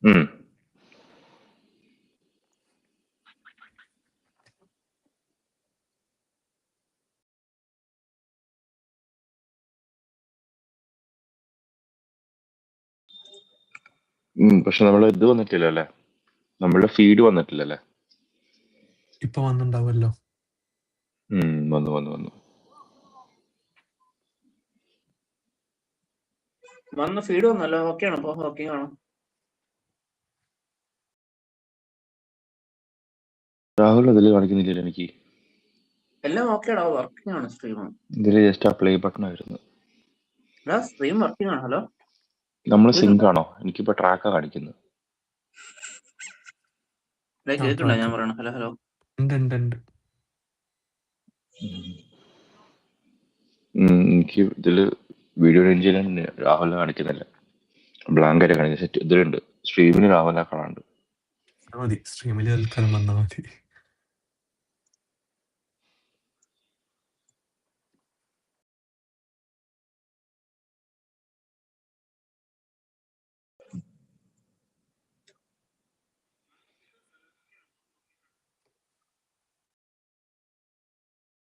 ഉം. പക്ഷെ നമ്മളെ ഇത് വന്നിട്ടില്ലല്ലേ, നമ്മളുടെ ഫീഡ് വന്നിട്ടില്ലല്ലേ. ഇപ്പൊ വന്നിണ്ടാവുമല്ലോ. വന്നു വന്നു വന്നു. വന്ന് ഫീഡ് വന്നല്ലോ. ഓക്കെ ആണോ? അപ്പൊ ഓക്കെ ആണോ? രാഹുൽ അതിൽ കാണിക്കുന്നില്ലല്ലോ എനിക്ക്. എല്ലാം ഓക്കെ ആണോ? വർക്കിംഗ് ആണ് സ്ട്രീം? ഇതിൽ ജസ്റ്റ് ആ പ്ലേ ബട്ടൺ ആയിരുന്നു. സ്ട്രീം വർക്കിംഗ് ആണ്. ഹലോ, നമ്മൾ സിങ്ക് ആണോ? എനിക്കിപ്പോ ട്രാക്കാ കാണിക്കുന്നത്. കേൾക്കണ്ട ഞാൻ പറയണം? Hello hello. എനിക്ക് ഇതില് വീഡിയോ റേഞ്ച് ചെയ്യാൻ രാഹുലിനെ കാണിക്കുന്നില്ല, ബ്ലാങ്ക് ആയിട്ട് കാണിക്കുന്ന. സെറ്റ് ഇതിലുണ്ട്, സ്ട്രീമിന് രാഹുലിനെ കാണാണ്ട്. മതി, സ്ട്രീമിൽ തൽക്കാലം വന്നാൽ മതി.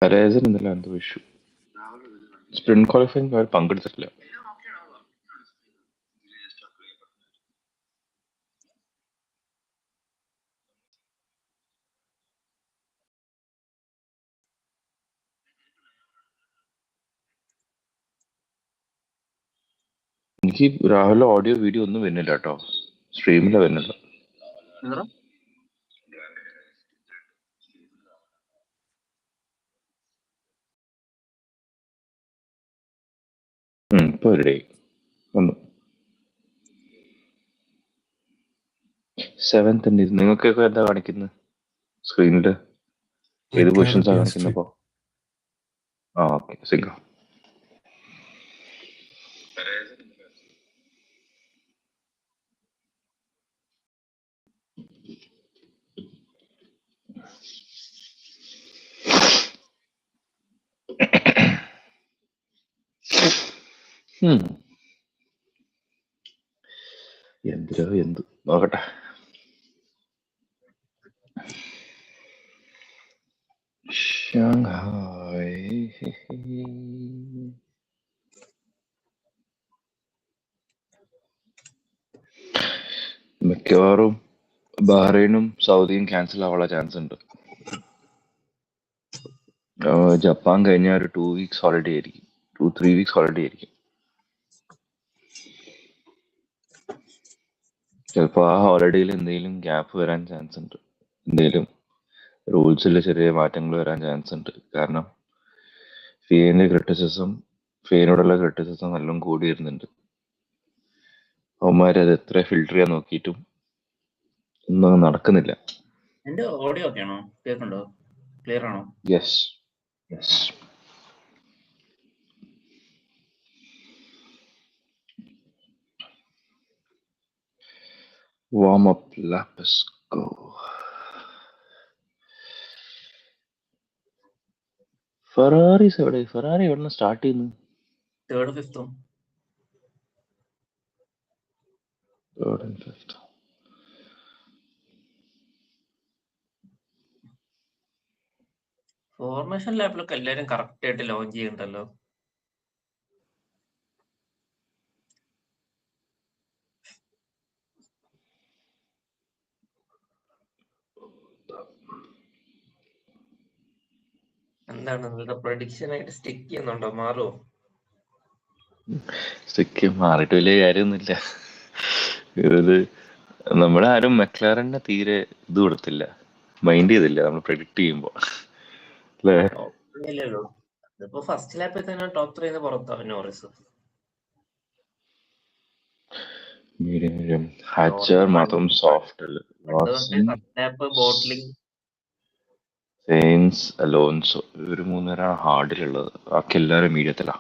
പരേസൻ ഇന്നലെ എന്തോ ഇഷ്യൂ, സ്പ്രിന്റ് ക്വാളിഫയിങ് അവർ പങ്കെടുത്തിട്ടില്ല. എനിക്ക് രാഹുലിന്റെ ഓഡിയോ വീഡിയോ ഒന്നും വരുന്നില്ല കേട്ടോ, സ്ട്രീമില് വരുന്നില്ല. ഇപ്പൊ റെഡി വന്നു. 7th നിങ്ങൾക്കൊക്കെ എന്താ കാണിക്കുന്നത് സ്ക്രീനില്? ഏത് പൊസിഷൻസാ കാണിക്കുന്നപ്പോ? ഓക്കെ, സിംഗോ. എന്ത് നോക്കട്ടെ. ഷാങ്ഹായ് മിക്കവാറും ബഹ്റൈനും സൗദിയും ക്യാൻസൽ ആവാനുള്ള ചാൻസ് ഉണ്ട്. ജപ്പാൻ കഴിഞ്ഞാൽ ഒരു 2 weeks ഹോളിഡേ ആയിരിക്കും, 2-3 weeks ഹോളിഡേ ആയിരിക്കും. ചിലപ്പോൾ ആ ഹോളിഡേയിൽ എന്തെങ്കിലും ഗ്യാപ്പ് വരാൻ ചാൻസ് ഉണ്ട്, എന്തെങ്കിലും റൂൾസിൽ ചെറിയ മാറ്റങ്ങൾ വരാൻ ചാൻസ് ഉണ്ട്. കാരണം ഫിയനോടുള്ള ക്രിറ്റിസിസം എല്ലാം കൂടി വരുന്നുണ്ട്. അവന്മാരത് എത്ര ഫിൽട്ടർ ചെയ്യാൻ നോക്കിയിട്ടും ഒന്നും നടക്കുന്നില്ല. എന്റെ ഓഡിയോ ഒക്കെ ആണോ? കേൾക്കണ്ടോ? ക്ലിയർ ആണോ? Yes yes. Warm up lap, let's go. Ferraris എവിടെ? ഫെറാറി എവിടെ സ്റ്റാർട്ട് ചെയ്യുന്നു? 3rd 5th. 3rd and 5th. Formation ലാപ്പിലൊക്കെ എല്ലാരും കറക്റ്റ് ആയിട്ട് ലോഞ്ച് ചെയ്യുന്നുണ്ടല്ലോ. എന്താണ് നിങ്ങളുടെ പ്രഡിക്ഷൻ ആയിട്ട് സ്റ്റിക്ക് ചെയ്യുന്നുണ്ടോ? മാറുമോ? സ്റ്റിക്ക് മാറിയിട്ട് വലിയ കാര്യമൊന്നുമില്ല. ഇത് നമ്മളാരും മെക്ലാറനെ തീരെ ഇത് കൊടുത്തില്ല, മൈൻഡ് ചെയ്തില്ല നമ്മൾ പ്രെഡിക്റ്റ് ചെയ്യുമ്പോ അല്ലേ? ഇല്ലല്ലോ, ഇതിപ്പോ ഫസ്റ്റ് ലാപ്പിൽ തന്നെ ടോപ്പ് 3 പുറത്താണ് നോറിസ്. ഹച്ചർ മാത്രം സോഫ്റ്റ് അല്ലേ. സെയിൻസ്, അലോൺസോ ഇവര് 3 പേരാണ് ഹാർഡിലുള്ളത്, ബാക്കി എല്ലാവരും മീഡിയത്തിലാ.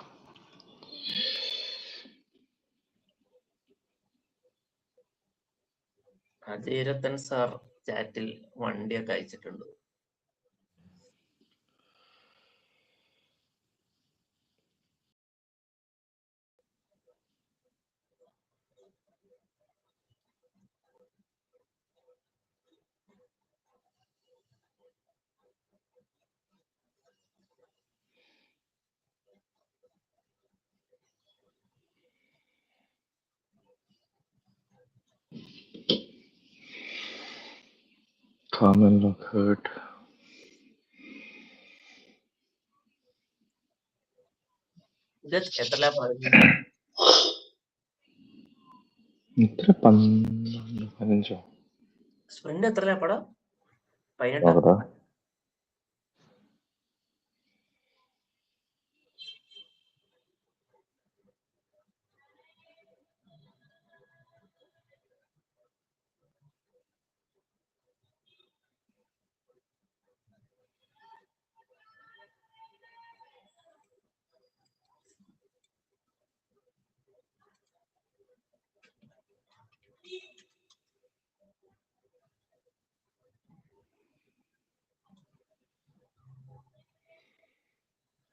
അജയരത്തൻ സാർ ചാറ്റിൽ വണ്ടിയൊക്കെ അയച്ചിട്ടുണ്ട്. Carmen Lockhart. ഇത് എത്ര ലാപ്പ് ഇത്ര 15 സ്പ്രിന്റ് എത്ര ലാപ്പടാ? 18.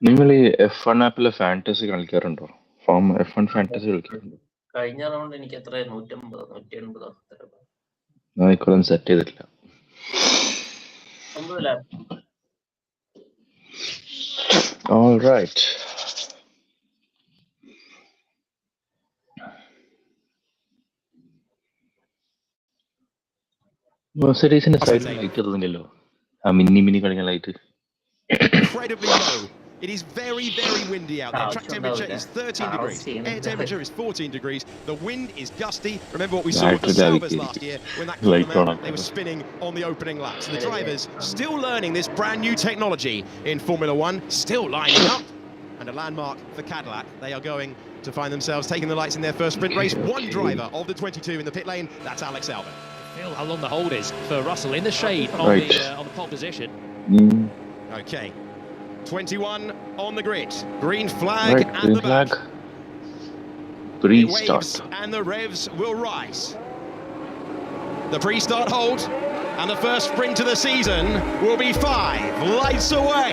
നിങ്ങൾ ഈ F1 ആപ്പിലെ ഫാന്റസി കളിക്കാറുണ്ടോ? F1 fantasy കളിക്കാറുണ്ടോ? കഴിഞ്ഞ റൗണ്ട് എനിക്ക് എത്ര 150 180 ഞാൻ ഇക്കൊല്ലം സെറ്റ് ചെയ്തിട്ടില്ല. 9 ലാപ്പ്. All right. മെർസിഡീസിന്റെ സൈഡിൽ ലൈറ്റ് ഇടുന്നില്ലല്ലോ, ആ മിന്നി കളിക്കുന്ന light. Incredibly low. It is very, very windy out there. Track temperature is 13 degrees. Air temperature is 14 degrees. The wind is gusty. Remember what we saw with the Saubers last year when that came out, they were spinning on the opening laps. And the drivers still learning this brand new technology in Formula One, still lining up. And a landmark for Cadillac. They are going to find themselves taking the lights in their first sprint race. One driver of the 22 in the pit lane, that's Alex Albon. Feel how long the hold is for Russell in the shade on the pole position. Okay. 21 on the grid. Green flag and green the flag. Pre-start. And the revs will rise. The pre-start hold and the first sprint of the season will be 5 lights away.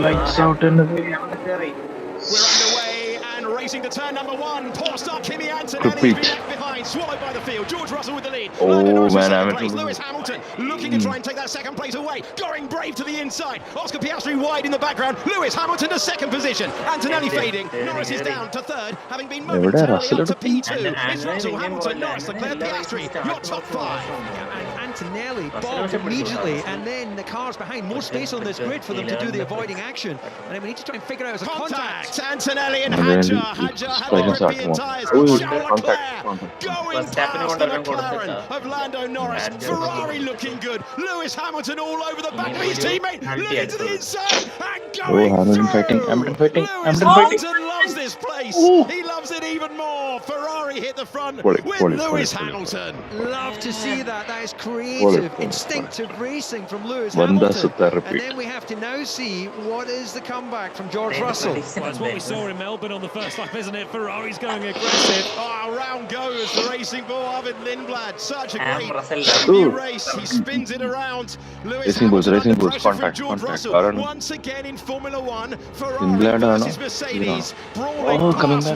Lights out in the way. We're underway and racing to turn number 1. Poor start, Kimi Antonelli has been left behind, swallowed by the field. George Russell with the lead. Lewis Hamilton looking to try and take that second place away. Going brave to the inside. Oscar Piastri wide in the background. Lewis Hamilton to second position. Antonelli fading. Norris is down to third, having been momentarily up to P2. It's Russell, Hamilton, Norris, Leclerc, Piastri. Your top 5. Antonelli bobbed immediately, and then the cars behind, more space on this grid for them to do the avoiding action. And then we need to try and figure out as a contact. Antonelli and Hadjar had the European tyres. Charles Leclerc going past the McLaren of Lando Norris. Ferrari looking good. Lewis Hamilton all over the back of his teammate. Looking to the inside and going through. Lewis Hamilton loves this place. He loves it even more. Ferrari hit the front with Lewis Hamilton. Love to see that. That is creative, instinctive racing from Lewis Hamilton. And then we have to now see what is the comeback from George Russell. Well, that's what we saw in Melbourne on the first lap, isn't it? Ferrari's going aggressive. Around goes the racing bull Arvid Lindblad. Such a great race. He spins it around. Lewis Hamilton under pressure from George Russell. Once again in Formula One. Ferrari versus Mercedes. Brawling past.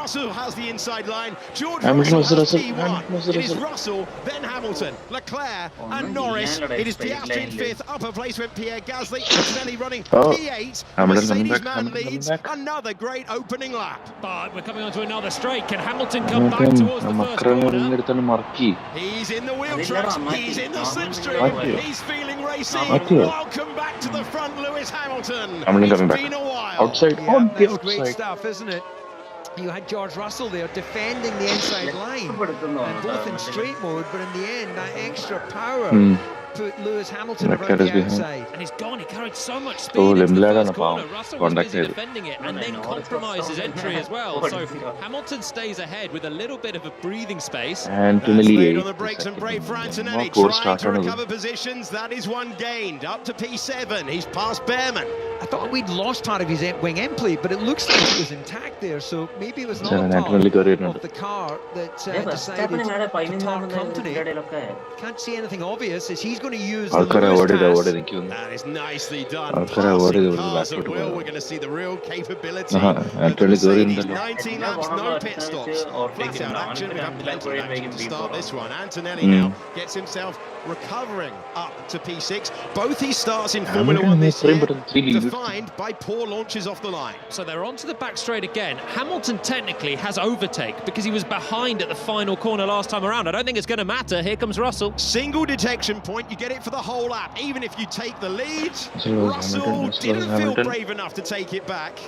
Russell has the inside line. George Russell has P1. It is Russell, then Hamilton, Leclerc and Norris. It is Piastri in 5th. Upper place went Pierre Gasly. Antonelli running P8. Mercedes-man leads. Another great opening lap. But we're coming onto another straight. Can Hamilton come back towards the first corner? He's in the wheel tracks. He's in the slipstream. He's feeling racy. Welcome back to the front, Lewis Hamilton. It's been a while. Outside. That's great stuff, isn't it? You had George Russell there defending the inside line, and both in straight mode, but in the end, that extra power put Lewis Hamilton around the outside. And he's gone. He carried so much speed into the first corner. Russell was busy defending it and then compromised his entry as well. So Hamilton stays ahead with a little bit of a breathing space. Laid on the brakes and brake for Antonelli, trying to recover positions. That is one gained. Up to P7. He's past Behrman. I thought we'd lost part of his wing end plate, but it looks like it was intact there, so maybe it was not part of the car that decided to part company. Can't see anything obvious as he's going to use the Lewis pass. That is nicely done. Passing cars at will. We're going to see the real capability of the Mercedes. 19 laps, no pit stops. Flat out action. We've had plenty of action to start this one. Antonelli now gets himself recovering up to P6. Both his starts in Formula One this year. The defined by poor launches off the line. So they're onto the back straight again. Hamilton technically has overtake because he was behind at the final corner last time around. I don't think it's going to matter. Here comes Russell. Single detection point, you get it for the whole lap, even if you take the lead. Russell didn't feel brave enough to take it back.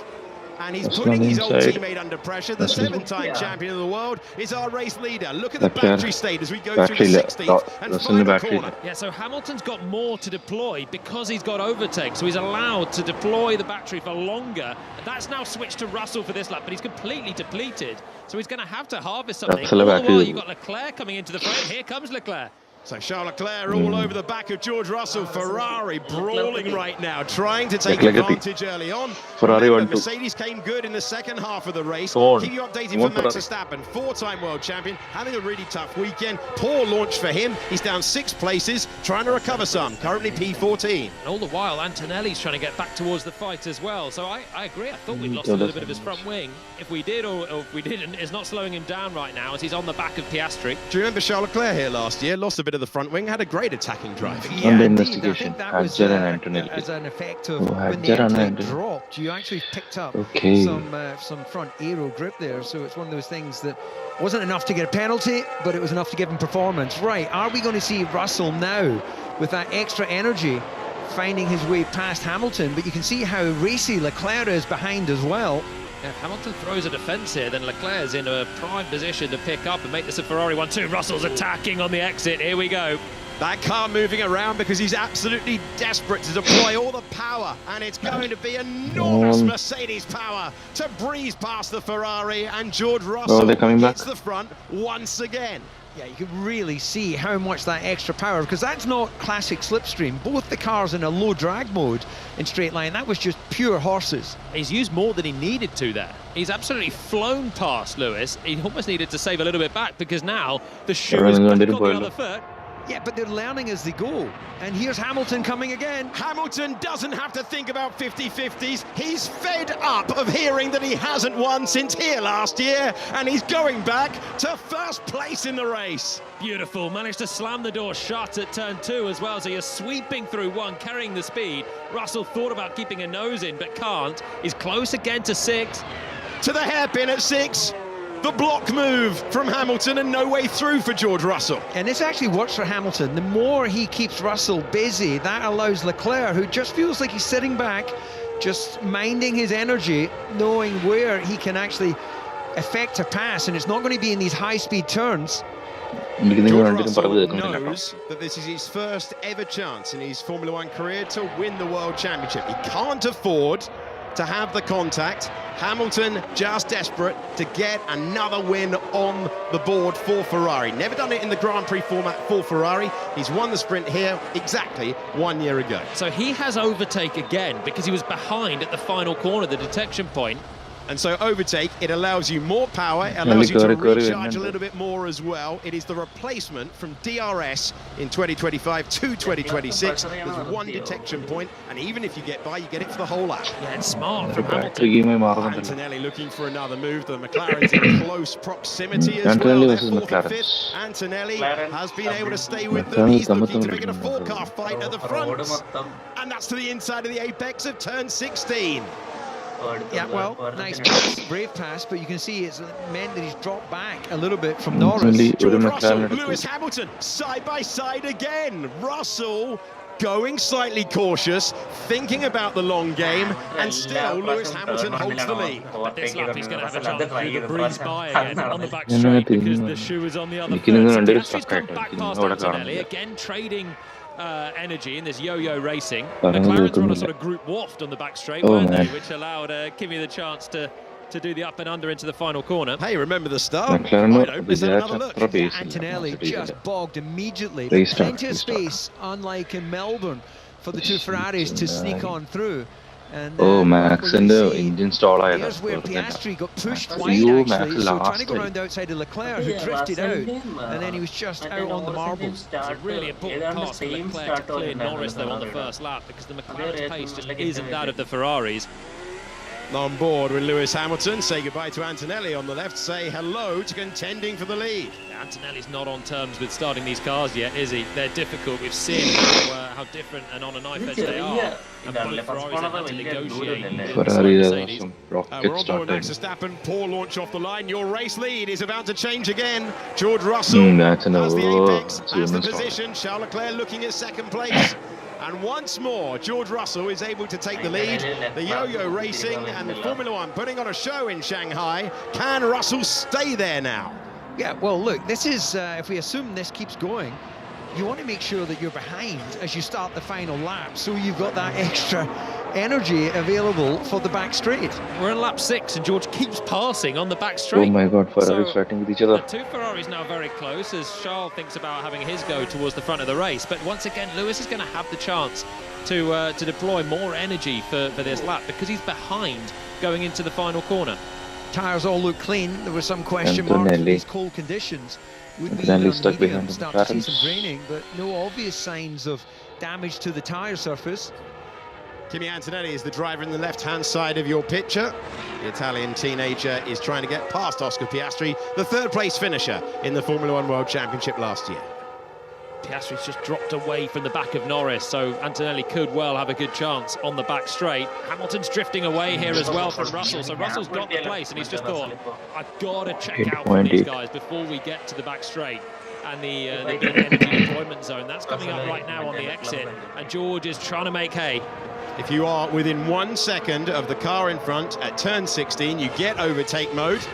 And he's putting his old teammate under pressure. The 7-time champion of the world is our race leader. Look at the battery state as we go through the 16th and final corner. Yeah, so Hamilton's got more to deploy because he's got overtake. So he's allowed to deploy the battery for longer. That's now switched to Russell for this lap, but he's completely depleted. So he's going to have to harvest something. All the while, you've got Leclerc coming into the frame. Here comes Leclerc. So Charles Leclerc all over the back of George Russell. Ferrari brawling right now, trying to take advantage early on. Mercedes came good in the second half of the race. Keep you updated for Max Verstappen, 4-time world champion, having a really tough weekend. Poor launch for him. He's down 6 places, trying to recover some. Currently P14. And all the while, Antonelli's trying to get back towards the fight as well. So I agree. I thought we'd lost a little bit of his front wing. If we did or if we didn't, it's not slowing him down right now as he's on the back of Piastri. Do you remember Charles Leclerc here last year? Lost a bit of the front wing, had a great attacking drive. Yeah, under investigation, that was as an effect of when the engine dropped, you actually picked up some front aero grip there. So it's one of those things that wasn't enough to get a penalty, but it was enough to give him performance. Right, are we going to see Russell now with that extra energy finding his way past Hamilton? But you can see how racy Leclerc is behind as well. Yeah, if Hamilton throws a defence here, then Leclerc's in a prime position to pick up and make this a Ferrari 1-2. Russell's attacking on the exit. Here we go. That car moving around because he's absolutely desperate to deploy all the power, and it's going to be enormous Mercedes power to breeze past the Ferrari, and George Russell hits the front once again. Yeah, you can really see how much that extra power, because that's not classic slipstream. Both the cars in a low drag mode in straight line, that was just pure horses. He's used more than he needed to there. He's absolutely flown past Lewis. He almost needed to save a little bit back because now the shoe is back on the other foot. Yeah, but they're learning as they go. And here's Hamilton coming again. Hamilton doesn't have to think about 50-50s. He's fed up of hearing that he hasn't won since here last year, and he's going back to first place in the race. Beautiful. Managed to slam the door shut at turn 2 as well, so you're sweeping through 1, carrying the speed. Russell thought about keeping a nose in, but can't. He's close again to 6. To the hairpin at 6. The block move from Hamilton and no way through for George Russell. And this actually works for Hamilton. The more he keeps Russell busy, that allows Leclerc, who just feels like he's sitting back, just minding his energy, knowing where he can actually effect a pass, and it's not going to be in these high-speed turns. George Russell knows that this is his first ever chance in his Formula 1 career to win the World Championship. He can't afford to have the contact. Hamilton just desperate to get another win on the board for Ferrari. Never done it in the Grand Prix format for Ferrari. He's won the sprint here exactly 1 year ago. So he has overtake again because he was behind at the final corner, the detection point. And so overtake, it allows you more power, it allows you to recharge a little bit more as well. It is the replacement from DRS in 2025 to 2026. There's 1 detection point, and even if you get by, you get it for the whole lap. Yeah, it's smart from Hamilton. Antonelli looking for another move. The McLaren's in close proximity as well. They're 4th and 5th. Antonelli has been able to stay with them. He's looking to make it a 4-car fight at the front. And that's to the inside of the apex of turn 16. Yeah, well, nice pass, brave pass, but you can see it's meant that he's dropped back a little bit from Norris. George Russell, Lewis Hamilton, side by side again. Russell going slightly cautious, thinking about the long game, and still Lewis Hamilton holds the lead. But this lap he's going to have a chance to breeze by again on the back straight because the shoe is on the other foot. Piastri's come back past Antonelli, again trading energy in this yo-yo racing. McLaren's were on a sort of group waft on the back straight, weren't they, which allowed Kimi the chance to do the up and under into the final corner. Hey, remember the start? Let's have another look. Yeah, Antonelli just bogged immediately. Plenty of space, unlike in Melbourne, for the 2 Ferraris to sneak on through. And, Max and the engine stall. Here's where Piastri got pushed wide, actually, so trying to go around outside of Leclerc, who drifted out, and then he was just out on the marbles. It's a really important part for Leclerc to clear Norris, though, on the first lap, because the McLaren's pace just isn't that of the Ferraris. on board with Lewis Hamilton. Say goodbye to Antonelli on the left. Say hello to contending for the lead. Antonelli's not on terms with starting these cars yet, is he? They're difficult. We've seen how different and on a knife edge they are. And both Ferraris have had to negotiate. Ferrari We're rocket on board started. Max Verstappen. Poor launch off the line. Your race lead is about to change again. George Russell That's an has the apex, has the achievement story. position. Charles Leclerc looking at second place. And once more, George Russell is able to take the lead. The yo-yo racing and Formula One putting on a show in Shanghai. Can Russell stay there now? Yeah, well, look, this is, if we assume this keeps going, you want to make sure that you're behind as you start the final lap, so you've got that extra energy available for the back straight. We're in lap 6 and George keeps passing on the back Oh straight. my god, Ferrari is fighting with each other. The two Ferraris now very close as Charles thinks about having his go towards the front of the race. But once again, Lewis is going to have the chance to deploy more energy for this lap because he's behind going into the final corner. Tyres all look clean. There were some question marks with these cold conditions. Would be Antonelli stuck behind the start to see some McLarens. draining, but no obvious signs of damage to the tyre surface. Kimi Antonelli is the driver in the left-hand side of your picture. The Italian teenager is trying to get past Oscar Piastri, the third-place finisher in the Formula One World Championship last year. Piastri's just dropped away from the back of Norris, so Antonelli could well have a good chance on the back straight. Hamilton's drifting away here as well from Russell, so Russell's got the place and he's just thought, I've got to check out for these guys before we get to the back straight. And the big energy deployment zone, that's coming up right now on the exit, and George is trying to make hay. If you are within 1 second of the car in front at turn 16, you get overtake mode.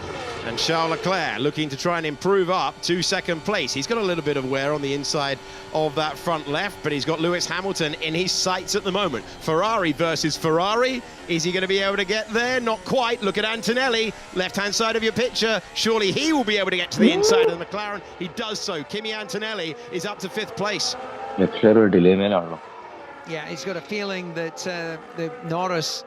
And Charles Leclerc looking to try and improve up to second place. He's got a little bit of wear on the inside of that front left, but he's got Lewis Hamilton in his sights at the moment. Ferrari versus Ferrari. Is he going to be able to get there? Not quite. Look at Antonelli, left-hand side of your picture. Surely he will be able to get to the inside of the McLaren. He does so. Kimi Antonelli is up to 5th place. Yeah, he's got a feeling that the Norris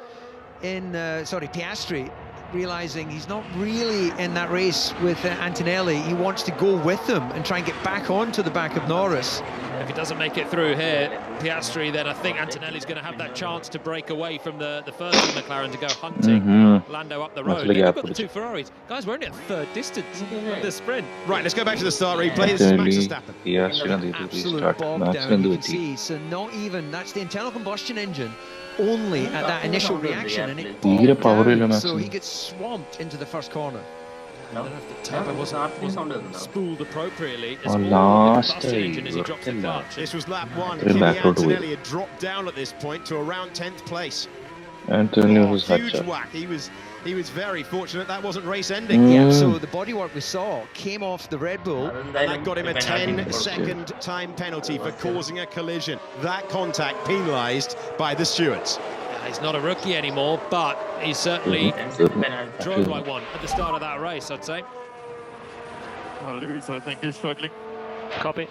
Piastri, realising he's not really in that race with Antonelli. He wants to go with them and try and get back onto the back of Norris. If he doesn't make it through here, Piastri, then I think Antonelli's going to have that chance to break away from the first McLaren to go hunting Lando up the road. Then you've got the two Ferraris. Guys, we're only at third distance of the sprint. Right, let's go back to the start replay. This is Max Verstappen. Absolute bog down, you can see. So not even, that's the internal combustion engine, only at that initial reaction, and it bogged down, so he gets swamped into the first corner. I don't know if the turbo wasn't spooled appropriately. It's Oh, all last the combustion engine as he drops the clutch. This was lap 1. Very Kimi backward away. Antonelli had dropped down at this point to around 10th place. Antonelli was Huge hot. whack. He was very fortunate that wasn't race ending. Yeah, so the bodywork we saw came off the Red Bull. And that got him a 10-second time penalty for causing a collision. That contact penalised by the stewards. He's not a rookie anymore, but he's certainly drove like one at the start of that race, I'd say. Lewis, I think he's struggling. Copy.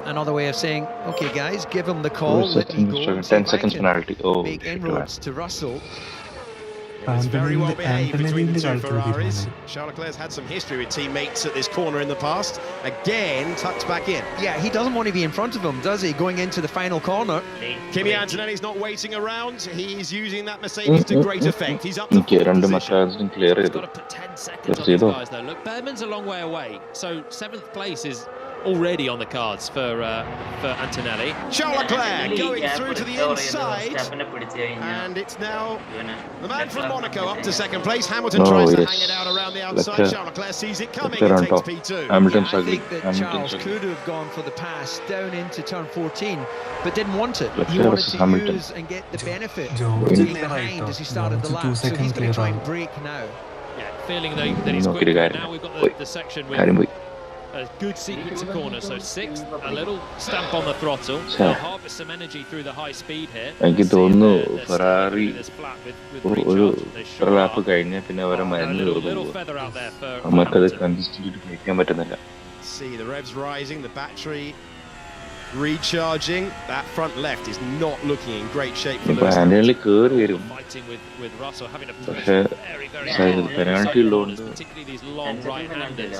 Another way of saying, okay, guys, give him the call, let me go, and see 10 if I seconds can penalty. Oh, make inroads to Russell. It's very well behaved between the two Antonelli Ferraris. Charles Leclerc's had some history with teammates at this corner in the past. Again, tucked back in. Yeah, he doesn't want to be in front of him, does he, going into the final corner? Kimi Antonelli's not waiting around. He's using that Mercedes to great effect. He's up to Okay, 4th രണ്ട് position. McLarens clear He's ചെയ്തു. got to put 10 seconds on these guys, though. Look, Berman's a long way away, so 7th place is already on the cards for Antonelli. Charles Leclerc going through to the inside, and it's now the man from Monaco up to second place. Hamilton tries to hang it out around the outside. Leclerc. Charles Leclerc sees it coming Leclerc and on takes top. P2. Hamilton I struggling. think that Hamilton Charles struggling. could have gone for the pass down into turn 14, but didn't want it. He Leclerc wanted versus to Hamilton. use and get the benefit George of being clear behind right as he off. started the George 2 lap, so he's seconds going to try clear and break now. Yeah, feeling that he's quick. Now we've got the section with കാര്യം പോയി. a good sequence of corners. So 6th, a little stamp on the throttle. Sure. They'll harvest some energy through the high speed here. എനിക്ക് See തോന്നുന്നു they're Ferrari this flat with ഒരു recharge. They sure lap are. കഴിഞ്ഞാൽ പിന്നെ അവരെ And a മരുന്ന് little തീർന്നു feather out there for അമ്മക്കത് Hamilton. Consistent കഴിക്കാൻ പറ്റുന്നില്ല. See the revs rising, the battery recharging. That front left is not looking in great shape for ഇപ്പൊ Lewis. Antony കേറി വരും. Fighting with Russell, having to push പക്ഷേ very penalty corners, load. particularly these long right-handers.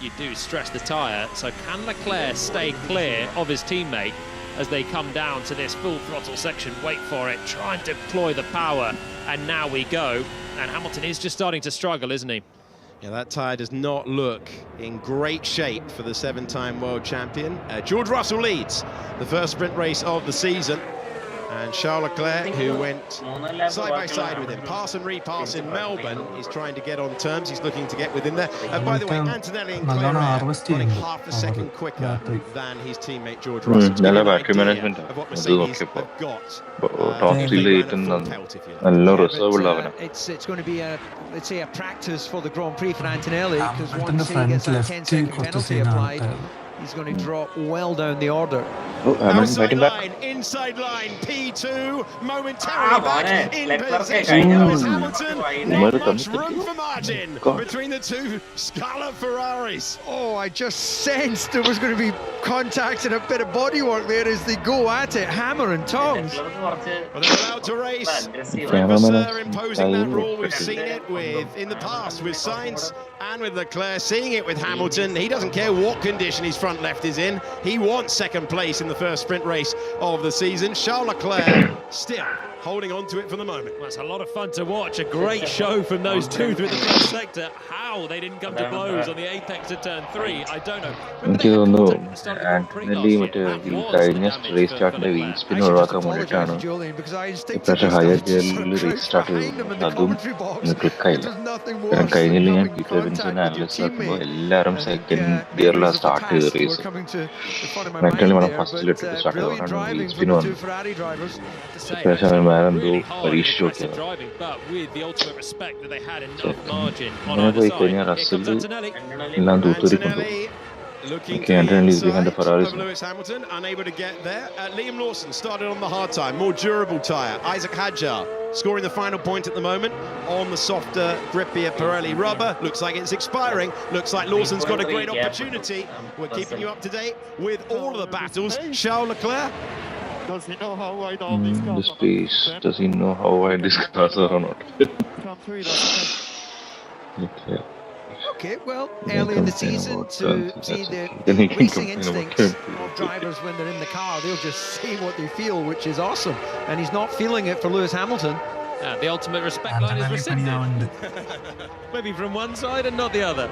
You do stress the tyre. So can Leclerc stay clear of his teammate as they come down to this full throttle section. Wait for it, try and deploy the power, and now we go. And Hamilton is just starting to struggle, isn't he? Yeah, that tyre does not look in great shape for the 7-time world champion. George Russell leads the first sprint race of the season. And Charles Leclerc, who went side by side with him, pass and repass in Melbourne, is trying to get on terms. He's looking to get within there. By the way, Antonelli and Leclerc running half a second quicker than his teammate George Russell. നല്ല battery management അത് നോക്കിയപ്പോ top സ്പീഡിൽ നല്ല reserve ഉള്ളവനാ. It's going to be let's say a practice for the Grand Prix for Antonelli, because once he gets that 10-second penalty applied, he's going to drop well down the order. Outside line, inside line, P2 momentarily back in position. Lewis Hamilton, not much room for margin between the two Scarlet Ferraris. Oh, I just sensed there was going to be contact and a bit of bodywork there as they go at it, hammer and tongs. Well, they're allowed to race. Professor imposing that rule. We've seen it in the past with Sainz and with Leclerc, seeing it with Hamilton. He doesn't care what condition his front left is in. He wants second place in the first sprint race of the season. Charles Leclerc still holding on to it for the moment. Well, it's a lot of fun to watch. A great show from those two through the first sector. How they didn't come to blows on the apex of turn 3, I don't know. എനിക്ക് തോന്നുന്നു ആന്റണി മറ്റേ കഴിഞ്ഞ raise സ്റ്റാർട്ടിന്റെ wheel spin ഒഴിവാക്കാൻ വേണ്ടിയിട്ടാണ് ഇപ്രാവശ്യം higher ഗിയറിൽ raise start ചെയ്തത്. അതും ക്ലിക്കായില്ല. കാരണം കഴിഞ്ഞില്ല ഞാൻ പീറ്റർ വിൻസിനെ അനലൈസ് ആക്കുമ്പോൾ എല്ലാവരും സെക്കൻഡ് ഗിയറിലാണ് സ്റ്റാർട്ട് ചെയ്ത റേസ്. ആന്റണി വേണം ഫസ്റ്റിലിട്ട് സ്റ്റാർട്ട് ചെയ്തതാണ് വീൽ സ്പിൻ വന്നു. ഇപ്രാവശ്യം വേറെ എന്തോ പരീക്ഷിച്ചു നോക്കിയത്. അങ്ങനെ പോയി കഴിഞ്ഞാൽ റസ്സല് എല്ലാം തൂത്തുരിക്കൊണ്ടു. Lewis Hamilton unable to get there. Liam Lawson started on the hard tyre, more durable tyre. Isaac Hadjar scoring the final point at the moment on the softer, grippier Pirelli rubber. Looks like it's expiring. Looks like Lawson's got a great opportunity. We're keeping you up to date with all of the battles. Charles Leclerc. Does he know how wide all these cars the space. Does he know how wide these cars are or not? Okay. Okay, well, early in the season to see the racing instincts of drivers when they're in the car, they'll just say what they feel, which is awesome. And he's not feeling it for Lewis Hamilton. The ultimate respect line is rescinded. Maybe from one side and not the other.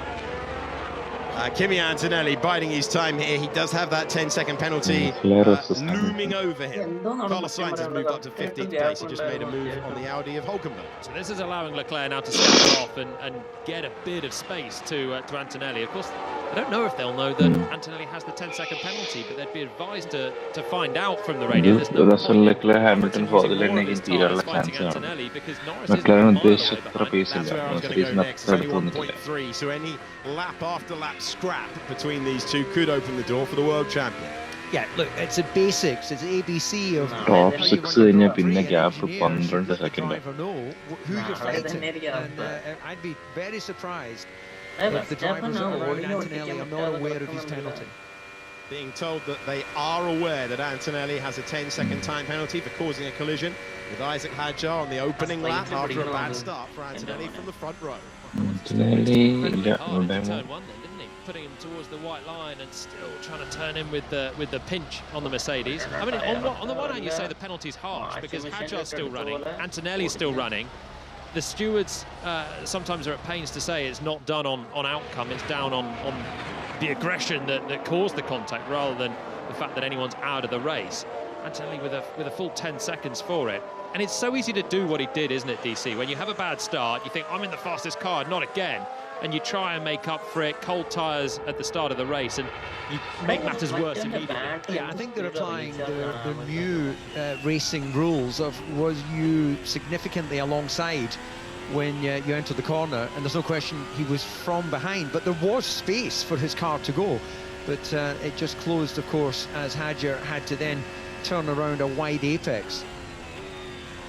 Kimi Antonelli biding his time here. He does have that 10-second penalty looming over him. Carlos Sainz has moved up to 15th place. He just made a move on the Audi of Hulkenberg. So this is allowing Leclerc now to step off and get a bit of space to Antonelli. Of course, I don't know if they'll know that Antonelli has the 10-second penalty, but they'd be advised to find out from the radio. There's no point Leclerc Hamilton for the Antonelli because Norris is so any lap after lap scrap between these two could open the door for the world champion. Yeah, look, it's the basics, it's the ABC of top 6 കഴിഞ്ഞാൽ പിന്നെ gap 12 second. Who you're fighting, and I'd be very surprised if the drivers around Antonelli are not aware of his penalty. Being told that they are aware that Antonelli has a 10-second time penalty for causing a collision with Isaac Hadjar on the opening lap after a bad start for Antonelli from the front row. Antonelli, putting him towards the white line and still trying to turn him with the pinch on the Mercedes. I mean, on the one hand you say the penalty's harsh because Hadjar's still running, Antonelli's still running. The stewards sometimes are at pains to say it's not done on outcome, it's down on the aggression that caused the contact rather than the fact that anyone's out of the race. Antonelli with a full 10 seconds for it. And it's so easy to do what he did, isn't it, DC? When you have a bad start, you think, I'm in the fastest car, not again. And you try and make up for it, cold tyres at the start of the race, and you make matters worse immediately. Yeah, I think they're applying the new racing rules of was you significantly alongside when you enter the corner, and there's no question he was from behind, but there was space for his car to go. But it just closed, of course, as Hadjar had to then turn around a wide apex.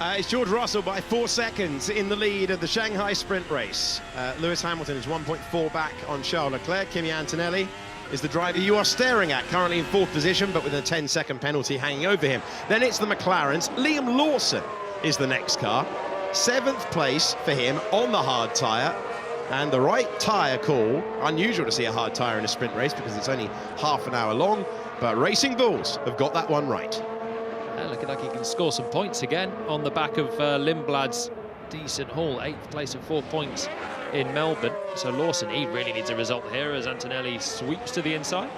It's George Russell by 4 seconds in the lead of the Shanghai sprint race. Lewis Hamilton is 1.4 back on Charles Leclerc. Kimi Antonelli is the driver you are staring at, currently in 4th position, but with a 10-second penalty hanging over him. Then it's the McLarens. Liam Lawson is the next car. 7th place for him on the hard tyre. And the right tyre call, unusual to see a hard tyre in a sprint race because it's only half an hour long. But Racing Bulls have got that one right. Looking like he can score some points again on the back of Lindblad's decent haul. 8th place of 4 points in Melbourne. So Lawson, he really needs a result here as Antonelli sweeps to the inside.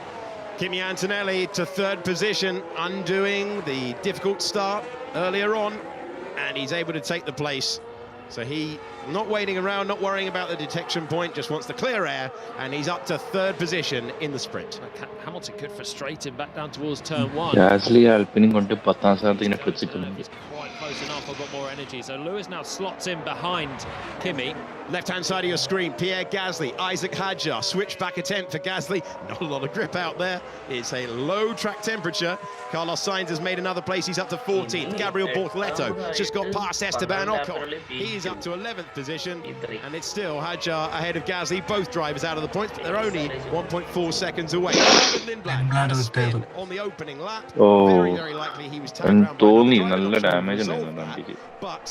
Kimi Antonelli to 3rd position, undoing the difficult start earlier on, and he's able to take the place. So he not waiting around, not worrying about the detection point, just wants the clear air, and he's up to 3rd position in the sprint. Hamilton could frustrate him back down towards turn 1. Gasly Alpine കൊണ്ട് 10ാം സ്ഥാനത്ത് It's quite close enough. I've got more energy. So Lewis now slots in behind Kimi. Left-hand side of your screen, Pierre Gasly, Isaac Hadjar, switchback attempt for Gasly. Not a lot of grip out there. It's a low track temperature. Carlos Sainz has made another place. He's up to 14th. Gabriel Bortoleto just got past Esteban Ocon. He's up to 11th position, and it's still Hadjar ahead of Gasly. Both drivers out of the points, but they're only 1.4 seconds away. Lindblad had a spin on the opening lap. Very, very likely he was turned around by the driver. But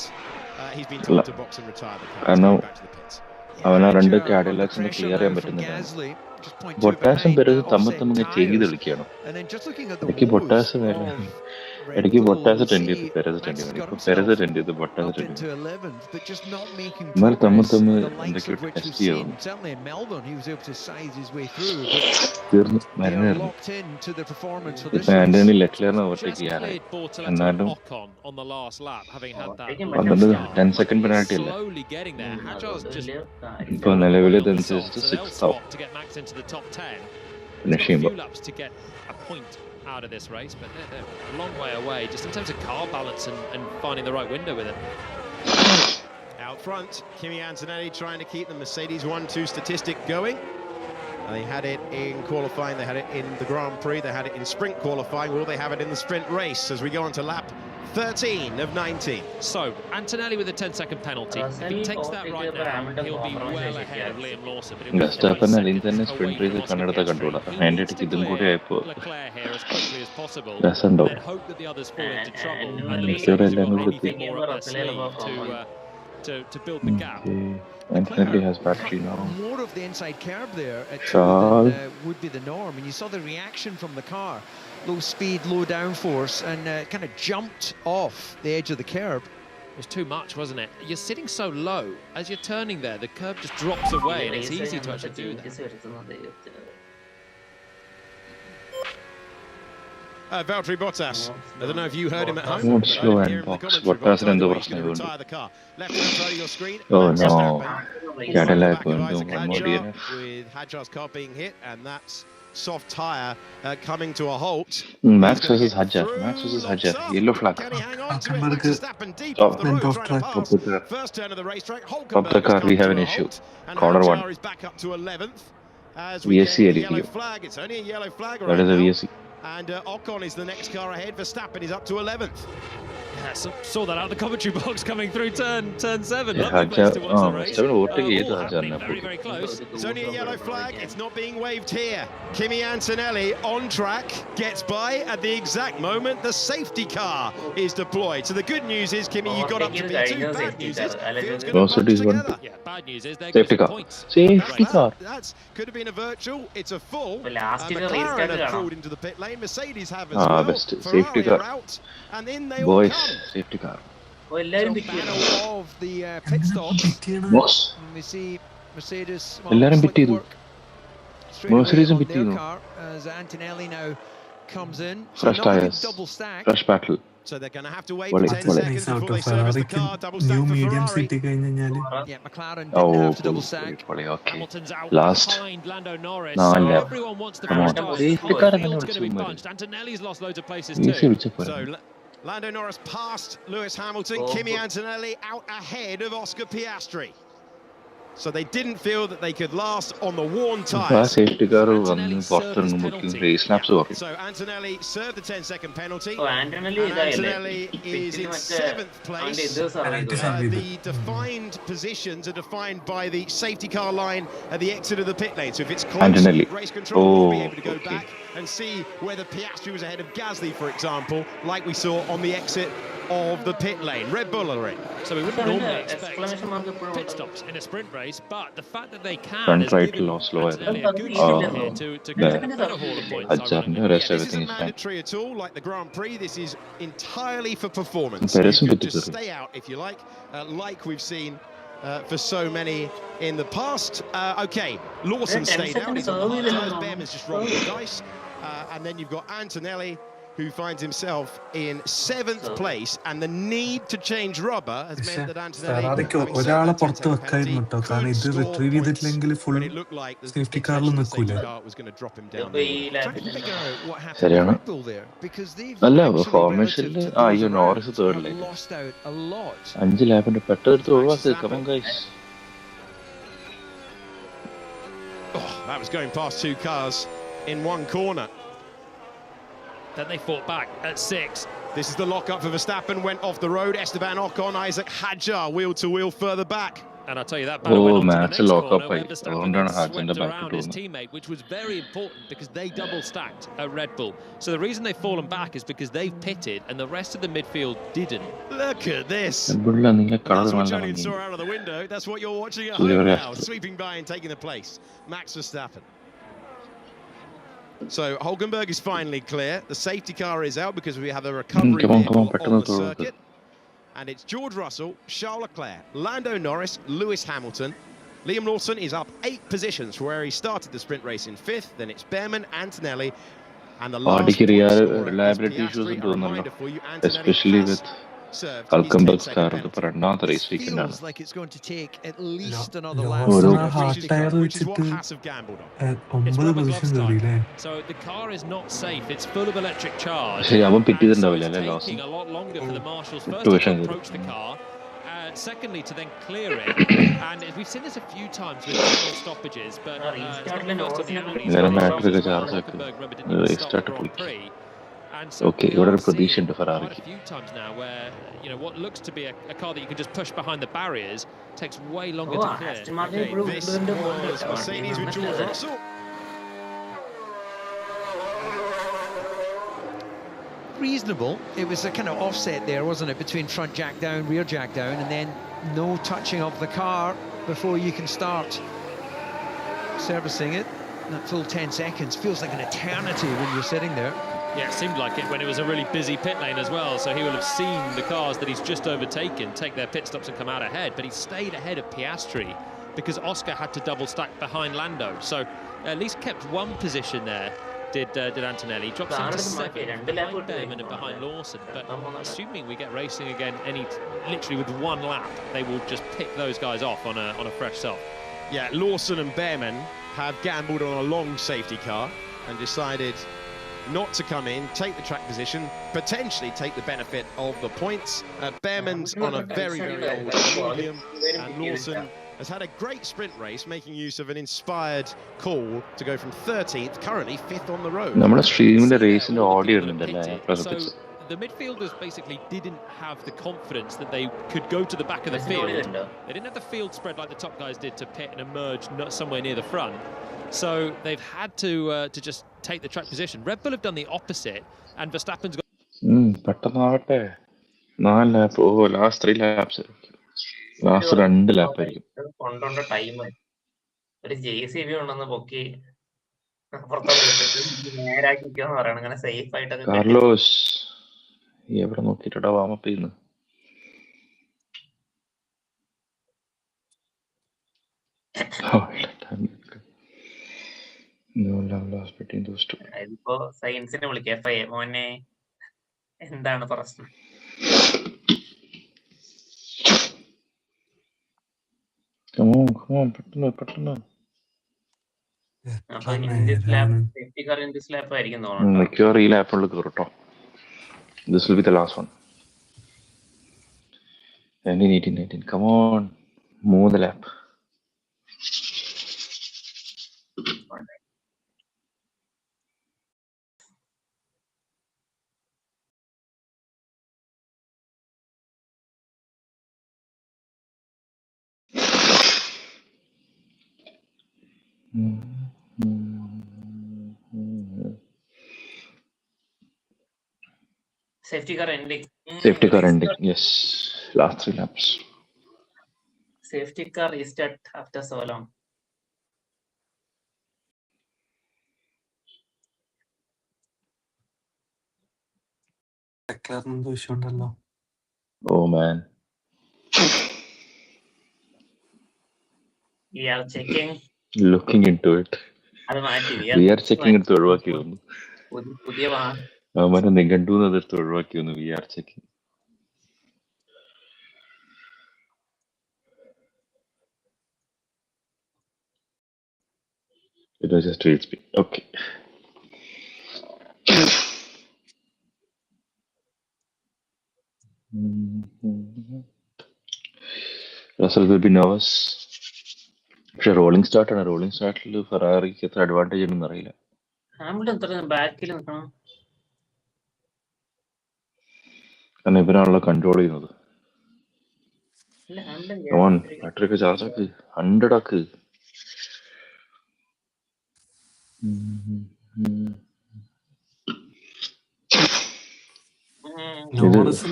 he's been told to box and retire the car. Back to the pits. അവനാ 2 കാഡിലാക്സിന് clear ചെയ്യാൻ പറ്റുന്നില്ല. ബൊട്ടാസും പെരേസും തമ്മിൽ ചെയ്ത് കളിക്കുകയാണ്. എനിക്ക് ബൊട്ടാസ് ഇടയ്ക്ക് ബൊട്ടാസ് 20th, Perez 20th. ഇപ്പൊ Perez 20th, ബൊട്ടാസ് 20th. എന്നാൽ തമ്മിൽ എന്തൊക്കെയോ ടെസ്റ്റ് ചെയ്യുന്നു. തീർന്നു മരണമായിരുന്നു. ഇപ്പൊ ആന്റണി ലെക്ലറിനെ ഓവർടേക്ക് ചെയ്യാനായി. എന്നാലും 10 സെക്കൻഡ് പെനാൽറ്റി അല്ലേ. ഇപ്പൊ നിലവിൽ ഇതനുസരിച്ച് 6th ആവും ഫിനിഷ് ചെയ്യുമ്പോൾ. Out of this race, but they're a long way away just in terms of car balance and finding the right window with it. Out front, Kimi Antonelli trying to keep the Mercedes 1-2 statistic going. They had it in qualifying, they had it in the Grand Prix, they had it in sprint qualifying. Will they have it in the sprint race as we go on to lap 13 of 19? So, Antonelli with a 10-second penalty. If he takes that right now, he'll be well ahead of Liam Lawson. Verstappen അതിൽ തന്നെ sprint റേസിൽ കണ്ടെടുത്ത കണ്ടുകൂടാ. അതിന്റെ ഇടയ്ക്ക് ഇതും കൂടി ആയപ്പോ രസമുണ്ടാവും. To build the gap. Antonelli has battery now. More of the inside curb there would be the norm, and you saw the reaction from the car. Low speed, low downforce, and kind of jumped off the edge of the curb. It was too much, wasn't it? You're sitting so low. As you're turning there, the curb just drops away, and it's easy to actually do that. Valtteri Bottas. I don't know if you heard him at home. Slow and box. Bottas and the Left-hand side of your screen. Oh no. Cadillac going to one more DNF. With Hadjar's car being hit, and that's soft tyre coming to a halt. Max versus Hadjar. Yellow flag. Can he hang on to it? Max Verstappen deep off the road trying to pass. First turn of the racetrack. Top the car, we have an issue. Corner 1. Is back up to 11th. As we VSC get a yellow flag. It's only a yellow flag right now. That is a VSC. And Ocon is the next car ahead. Verstappen is up to 11th. Yeah, saw that out of the commentary box coming through turn 7. Lovely place to watch the race. Very, very close. It's only a yellow flag. It's not being waved here. Kimi Antonelli on track, gets by at the exact moment the safety car is deployed. So the good news is, Kimi, you got up to P2. Bad news is, Field's going to pull together. Yeah, bad news is they're safety car. Safety car. That could have been a virtual. It's a full. McLaren have crawled into the pit lane. Mercedes have as well. Best safety car. Out, and in they Boys, all come. safety car. Of the pit stop, Boss. we see Mercedes. എല്ലാരും pit ചെയ്തു. Mercedes pit ചെയ്തു. As Antonelli now comes in. Fresh tires. Fresh battle. So they're going to have to wait for 10 seconds before they service the car. Double stack for Ferrari. Yeah, McLaren didn't have to double stack. Okay. Hamilton's out Last. behind Lando Norris. No, So left. everyone wants the Come on. first Safety start. car The field's again, going to be somebody. bunched. Antonelli's lost loads of places Easy too. വിളിച്ച പോലെ. So Lando Norris passed Lewis Hamilton. Kimi Antonelli out ahead of Oscar Piastri. So they didn't feel that they could last on the worn tyres. Safety car വന്ന് പുറത്തിറങ്ങുമ്പോഴേക്കും raise lapse കുറയും. So Antonelli served the 10-second penalty. Antonelli is in 7th place. The defined positions are defined by the safety car line at the exit of the pit lane. So if it's close, Antonelli. race control will be able to go okay. back and see whether Piastri was ahead of Gasly, for example, like we saw on the exit of the pit lane. Red Bull are in. So we wouldn't normally expect pit stops in a sprint race, but the fact that they can Front has right given low slow Antonelli a good shot here to get a better haul of points. Ajjarinte rest This everything isn't is fine. mandatory at all, like the Grand Prix. This is entirely for performance. Perez You could pit just keri. stay out if you like we've seen for so many in the past. Okay, Lawson stayed out. He's on the hard tyres. Behrman's just rolled the dice. And then you've got Antonelli, who finds himself in 7th place, and the need to change rubber has meant that Antonelli, ഫെറാറിക്ക് having served ഒരാളെ that പുറത്ത് 10-second വെക്കായിരുന്നു കേട്ടോ, കാരണം penalty, ഇത് could retrieve score points ചെയ്തിട്ടില്ലെങ്കിൽ full when it looked like the safety big കാറിൽ safety നിൽക്കൂലേ. car was going to drop him down. Trying to figure out what happened to ശരിയാണ്. Red Bull there, because they've അല്ല actually, ഫോർമേഷനിൽ relative to those Norris around, third have line lost out a lot. 5 ലാപ്പിന്റെ പെട്ടെടുത്ത് ഒഴിവാക്കി. Come on guys. Oh, that was going past 2 cars in one corner. Then they fought back at 6. This is the lock-up for Verstappen, went off the road. Esteban Ocon, Isaac Hadjar, wheel-to-wheel further back. And I'll tell you that battle went on to the match next lock corner up where ആയി. Verstappen അതുകൊണ്ടാണ് then ഹാജന്റെ swept back around his ഇട്ടു. teammate, which was very important because they double-stacked at Red Bull. So the reason they've fallen back is because they've pitted and the rest of the midfield didn't. Look at this. That's That's what Julian saw out of the window. That's what you're watching at home now. Sweeping by and taking the place. Max Verstappen. So Hulkenberg is finally clear. The safety car is out because we have a recovery vehicle on the circuit. And it's George Russell, Charles Leclerc, Lando Norris, Lewis Hamilton. Liam Lawson is up 8 positions from where he started the sprint race in 5th. Then it's Behrman, Antonelli, and the last point scorer is reliability issues Piastri. A reminder for you, Antonelli especially has with served his Hulkenberg's 10-second car. penalty. ഇതിപ്പോ രണ്ടാമത്തെ raise weekend ആണ്. Feels like it's going to take at least another lap. ലോസിന് hard Which tyre is what വെച്ചിട്ട് Haas have gambled on. 9 rubber position gloves time. കയറിയില്ലേ. So the car is not safe. It's full of electric charge. ശരി, അവൻ pit And so ചെയ്തിട്ടുണ്ടാവില്ല it's അല്ലേ loss? taking a lot longer for the marshals Good first to position. approach the car. Secondly, to then clear it. And we've seen this a few times with general stoppages, but it's not the first of the Audis. ഇങ്ങനെ battery charge ആക്കി Hulkenberg, remember, didn't stop restart the Grand പോയി. Prix. And so Okay, we ഇവിടെ are ഒരു പ്രതീക്ഷയുണ്ട് seeing quite ഫെറാറിക്ക്. a few times now where, you know, what looks to be a car that you can just push behind the barriers takes way longer to clear. This was Mercedes with George Russell. Reasonable. It was a kind of offset there, wasn't it, between front jack down, rear jack down, and then no touching of the car before you can start servicing it. That full 10 seconds feels like an eternity when you're sitting there. Yeah, it seemed like it when it was a really busy pit lane as well, so he will have seen the cars that he's just overtaken take their pit stops and come out ahead, but he stayed ahead of Piastri because Oscar had to double stack behind Lando, so at least kept one position there, did Antonelli. Drops into 7th behind Behrman and behind Lawson, but assuming we get racing again literally with one lap, they will just pick those guys off on a fresh self. Yeah, Lawson and Behrman have gambled on a long safety car and decided not to come in, take the track position, potentially take the benefit of the points. Behrman's on a very, very old medium, and Lawson has had a great sprint race, making use of an inspired call to go from 13th, currently 5th on the road. നമ്മുടെ സ്ട്രീമിന്റെ റേസിന്റെ audio ഉണ്ടല്ലേ So പ്രസപ്പിച്ച്. the midfielders basically didn't have the confidence that they could go to the back of the field. They didn't have the field spread like the top guys did to pit and emerge somewhere near the front. So they've had to just take the track position. Red Bull have done the opposite, and Verstappen's got. പെട്ടെന്നാവട്ടെ. 4 lap. ഓ last 3 laps. Last 2 lap ആയിരിക്കും. കൊണ്ടോണ്ട time ഒരു JCB ഉണ്ടെന്ന് പൊക്കി നേരാക്കിക്കോന്ന് പറയണം, അങ്ങനെ safe ആയിട്ടൊക്കെ. കാർലോസ് എവിടെ നോക്കിട്ടാ വാമപ്പ് ചെയ്യുന്നത്? ഇതിപ്പോ സയൻസിനെ വിളിക്കാം. FI മോനെ എന്താണ് പ്രശ്നം? പെട്ടെന്ന് അപ്പൊ safety car in this lap ആയിരിക്കും തോന്നുന്നു. മിക്കവാറും ഈ ലാപ്പുകളിൽ കയറട്ടോ. This will be the last one. 18. Come on. Move the lap. Safety car ending. Safety car ending. Yes. Last 3 laps. Safety car restart after so long. Oh man. We are checking. Looking into it. We are checking it ഒഴിവാക്കി വന്നു. പുതിയ അവന്മാരെ നിഘണ്ടു എന്നെടുത്ത് ഒഴിവാക്കി വന്നു. We are checking. It was just real speed. Okay. Russell will be nervous. പക്ഷെ rolling start ആണ്. Rolling സ്റ്റാർട്ടിൽ ഫെറാറിക്ക് എത്ര അഡ്വാൻറ്റേജ് ഉണ്ടെന്ന് അറിയില്ല. ഹാമിൽട്ടൺ ബാക്കിൽ നിൽക്കണം. കാരണം ഇവരാണല്ലോ കൺട്രോൾ ചെയ്യുന്നത്. ബാറ്ററി ഒക്കെ ചാർജ് ആക്ക്. 100 ആക്ക്.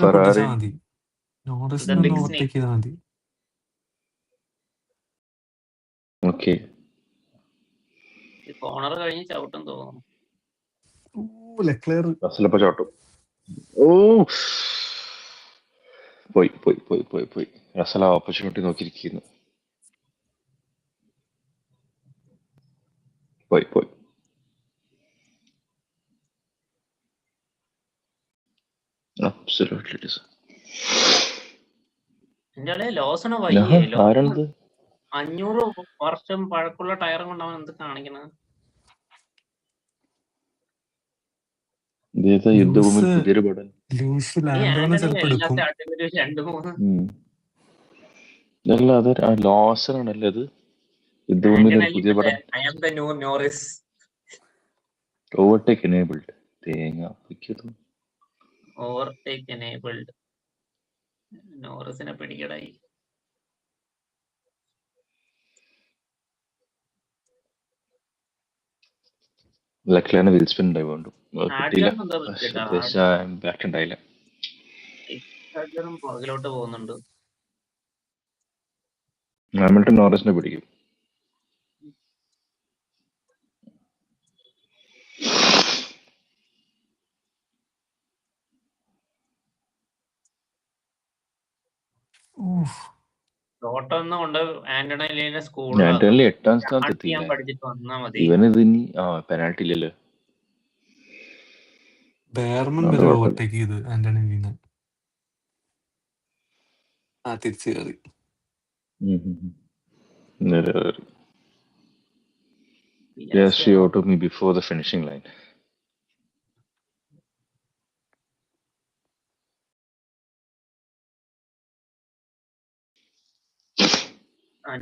Ferrari okay. കോർണർ കഴിഞ്ഞ് ചവിട്ടും തോന്നുന്നു. ബസ്സിലപ്പോ ചവിട്ടും. ഓ പോയി പോയി പോയി പോയി പോയി. റസൽ ആ ഓപ്പർച്യൂണിറ്റി നോക്കിയിരിക്കുന്നു. പോയി പോയി. Absolutely. ആരാണത്? 500 വർഷം പഴക്കമുള്ള ടയർ കൊണ്ടാണ് എന്ത് കാണിക്കണത്? യുദ്ധഭൂമിയിൽ പുതിയൊരു പടം. അല്ല അത് ലോസനാണല്ലേ അത്? യുദ്ധഭൂമിയിൽ പുതിയ പടം. Overtake enabled. തേങ്ങ ഓവർടേക്ക് എനേബിൾഡ്. നോറിസിനെ പിടിക്കടായി. ലക്ലാണ് വീൽ സ്പിൻ ഉണ്ടായി വീണ്ടും കിട്ടിയില്ല. ബാക്ക് ഉണ്ടായില്ല. പുറകിലോട്ട് പോകുന്നുണ്ട്. ഹാമിൽട്ടൺ നോറിസിനെ പിടിക്കും. ആന്റണി 8ാം സ്ഥാനത്ത് എത്തിയില്ല. ഇവനിത് ഇനി പെനാൽറ്റി ഇല്ലല്ലോ. Yes, she overtook me before the finishing line.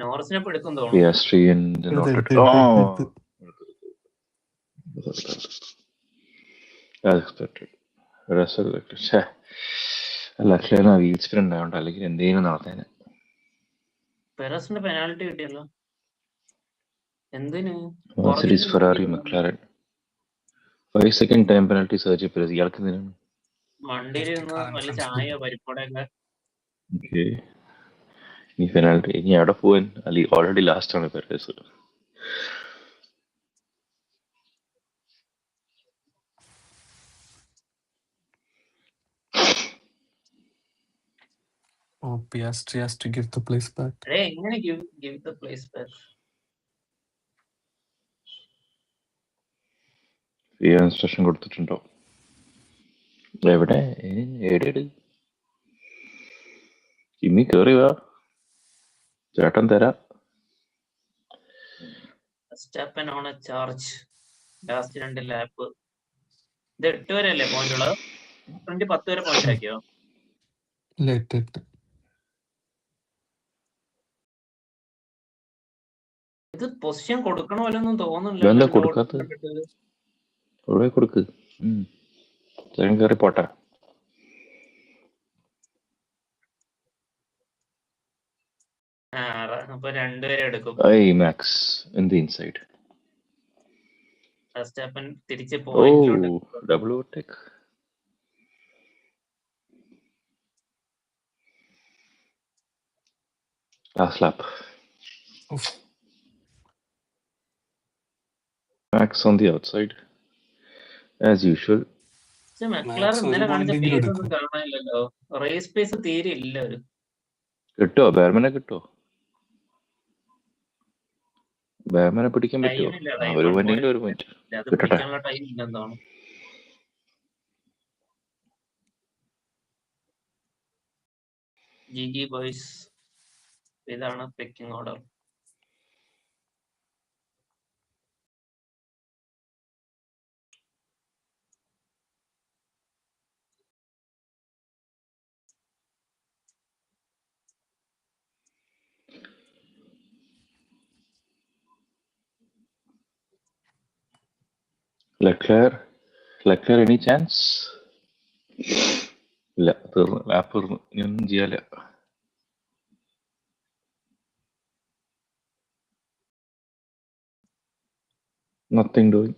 നോറിസിനെ പിടിക്കും തോന്നുന്നു. Piastri and as expected. Russell ലക്ലാണ് വീൽ സ്പിൻ ഉണ്ടായോണ്ട് അല്ലെങ്കിൽ എന്തെങ്കിലും നടത്തേനെ. പെരസിന് പെനാൽറ്റി കിട്ടിയല്ലോ. എന്തിന്? Ferrari McLaren 5 second time penalty Serge Perez. ഇയാൾക്ക് എന്തിനാണ്? വണ്ടിയിൽ നിന്ന് വല്ല ചായ പരിപ്പോടൊക്കെ. ഓക്കെ. ഇനി പെനാൽറ്റി ഇനി എവിടെ പോവാൻ? അല്ലെങ്കിൽ ഓൾറെഡി ലാസ്റ്റ് ആണ് Perez. Piastri has to give the place back. എങ്ങനെ give the place back? ഈ ഇൻസ്ട്രക്ഷൻ കൊടുത്തിട്ടുണ്ടോ? എവിടെ? ഇനി കേറി വാ, ചേട്ടൻ തരാ. Esteban on a charge. Last 2 lap. ഇത് 8 വരെ അല്ലേ പോയിന്റ് ഉള്ളത്? 10 വരെ പോയിന്റ് ആക്കിയോ? ഇത് പൊസിഷൻ കൊടുക്കണ പോലൊന്നും തോന്നുന്നില്ല. കൊടുക്കാത്ത കൊടുക്ക്. ചേട്ടൻ കയറി പോട്ടെ. അപ്പൊ 2 വരെ എടുക്കും. Max in the inside. Esteban തിരിച്ച് പോയിന്റിലോട്ട് double overtake. Last lap. Oof. Max on the outside, as usual. McLaren ഇന്നലെ കാണിച്ച പോയിന്റെങ്കിലും പേസ് എടുക്കും. ഒന്നും കാണാനില്ലല്ലോ. റേസ് പേസ് തീരെ ഇല്ല. കിട്ടോ ബെയർമാനെ കിട്ടോ? ബെയർമാനെ പിടിക്കാൻ പറ്റുമോ? ഒരു പോയിന്റെങ്കിലും ഒരു പോയിന്റ് അത് കിട്ടട്ടെ. പിടിക്കാനുള്ള ടൈം ഇല്ല എന്താണ്. GG ബോയ്സ്, ഇതാണ് pecking order. Leclerc any chance? ഇല്ല, തീർന്നു. ലാപ്പ് തീർന്നു. ഇനി ഒന്നും ചെയ്യാല്ല. Nothing doing.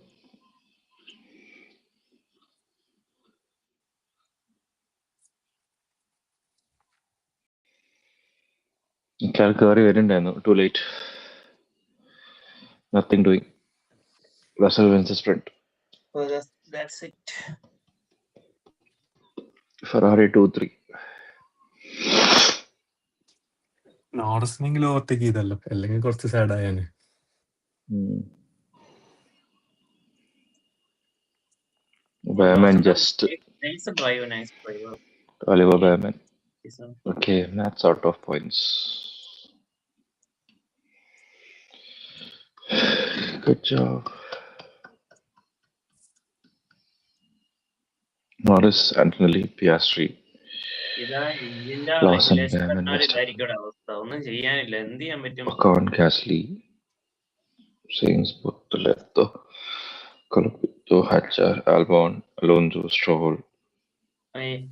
കയറി വരുന്നുണ്ടായിരുന്നു. Too late. Nothing doing. Russell wins the sprint. So that's it. Ferrari 2-3. നോറിസിനെങ്കിലും overtake ചെയ്തല്ലോ, അല്ലെങ്കിൽ കുറച്ച് sad ആയാന്. Bearman just. Nice drive. Oliver Bearman. Okay, that's out of points. Good job. Norris, Antonelli, Piastri. Lawson, Bearman, ഒന്നും ചെയ്യാനില്ല. എന്ത് ചെയ്യാൻ പറ്റും? Ocon, Gasly, Sainz, Bortoleto, Colapinto, Hatcher, Albon, Alonso, Stroll.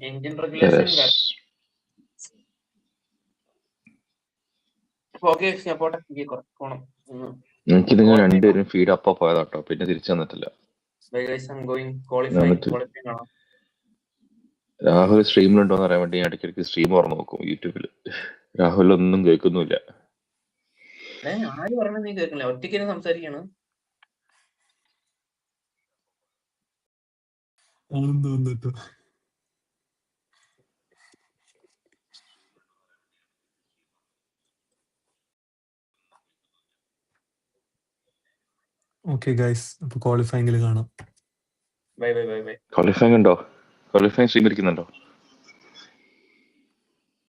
Engine regulation എനിക്ക് നിങ്ങൾ രണ്ടുപേരും ഫീഡ് അപ്പ പോയതാട്ടോ, പിന്നെ തിരിച്ചു തന്നിട്ടില്ല. രാഹുൽ സ്ട്രീമിലുണ്ടോന്ന് അറിയാൻ വേണ്ടി ഞാൻ ഇടയ്ക്കിടയ്ക്ക് സ്ട്രീം ഓർമ്മ നോക്കും യൂട്യൂബിൽ. രാഹുൽ ഒന്നും കേൾക്കുന്നില്ല. ആര് പറഞ്ഞ നീ കേൾക്കില്ല? ഒറ്റയ്ക്ക് സംസാരിക്കണം. ഓക്കെ ഗൈസ്, അപ്പൊ ക്വാളിഫൈങ്ങിൽ കാണാം. ബൈ. ക്വാളിഫൈങ് ഉണ്ടോ? Qualifying stream ഇരിക്കുന്നുണ്ടോ?